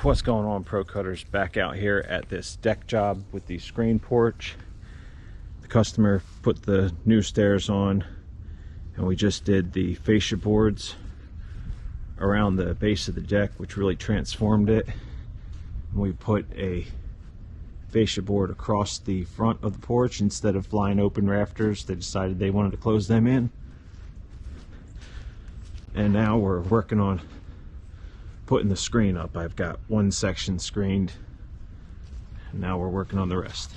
What's going on, pro cutters? Back out here at this deck job with the screen porch. The customer put the new stairs on, and we just did the fascia boards around the base of the deck, which really transformed it. And we put a fascia board across the front of the porch instead of flying open rafters. They decided they wanted to close them in, and now we're working on putting the screen up. I've got one section screened, and now we're working on the rest.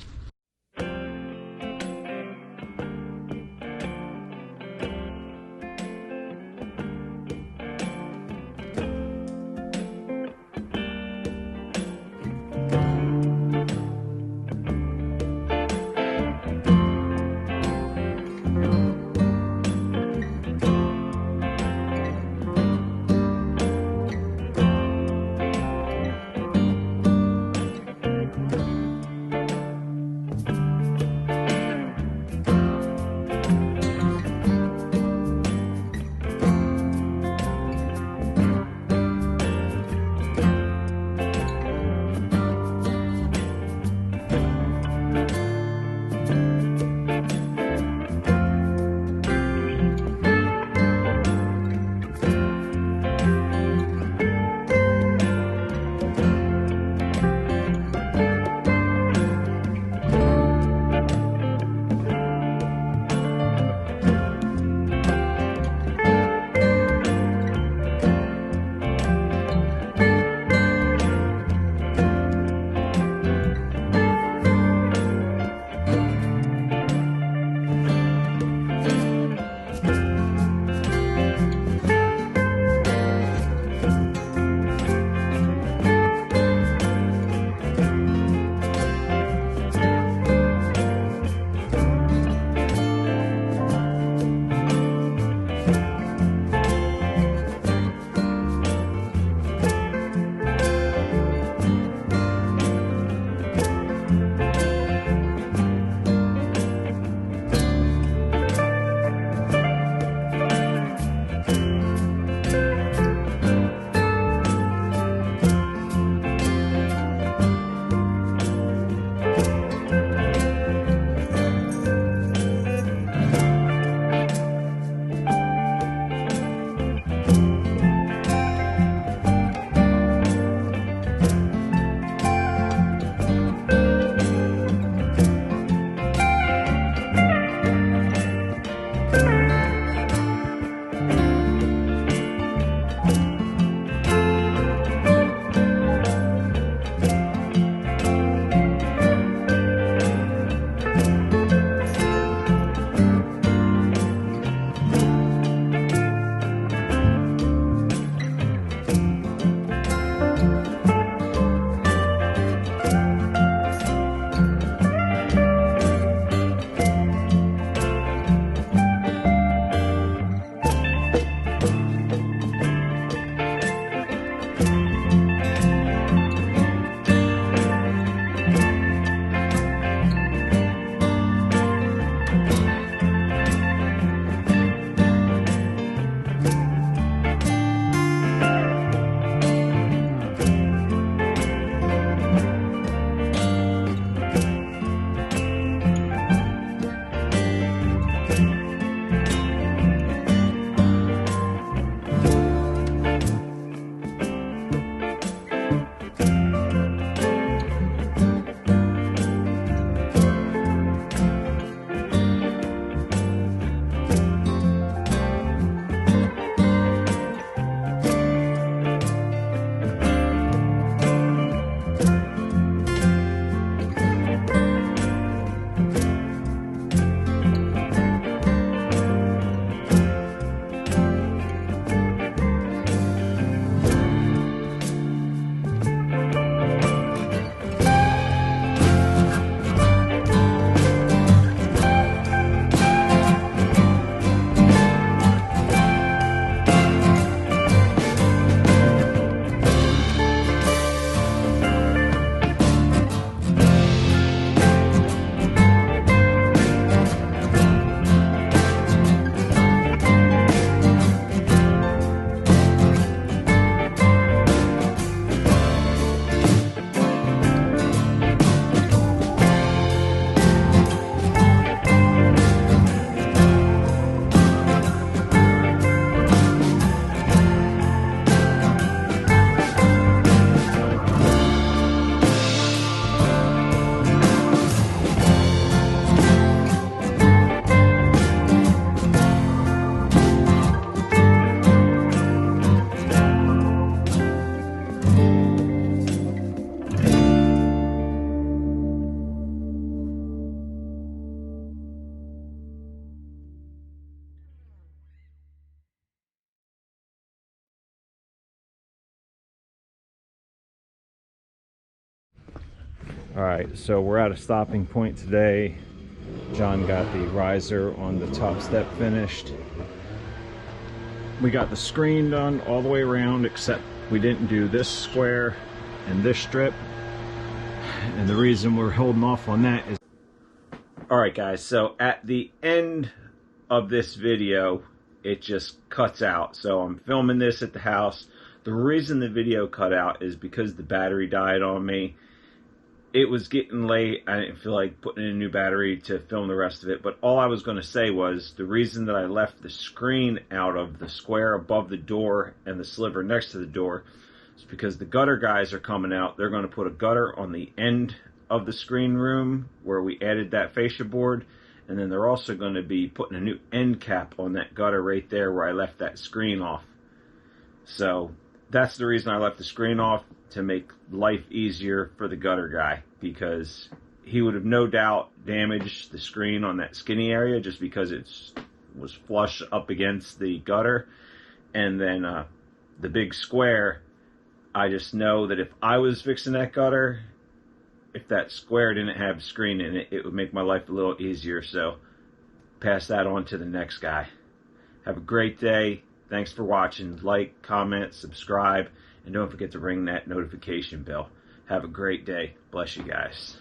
All right, so we're at a stopping point today. John got the riser on the top step finished. We got the screen done all the way around, except we didn't do this square and this strip. And the reason we're holding off on that is... All right, guys, so at the end of this video, it just cuts out. So I'm filming this at the house. The reason the video cut out is because the battery died on me. It was getting late. I didn't feel like putting in a new battery to film the rest of it. But all I was going to say was the reason that I left the screen out of the square above the door and the sliver next to the door is because the gutter guys are coming out. They're going to put a gutter on the end of the screen room where we added that fascia board. And then they're also going to be putting a new end cap on that gutter right there where I left that screen off. So that's the reason I left the screen off, to make life easier for the gutter guy, because he would have no doubt damaged the screen on that skinny area just because it was flush up against the gutter. And then the big square, I just know that if I was fixing that gutter, if that square didn't have a screen in it, it would make my life a little easier. So pass that on to the next guy. Have a great day. Thanks for watching. Like, comment, subscribe, and don't forget to ring that notification bell. Have a great day. Bless you guys.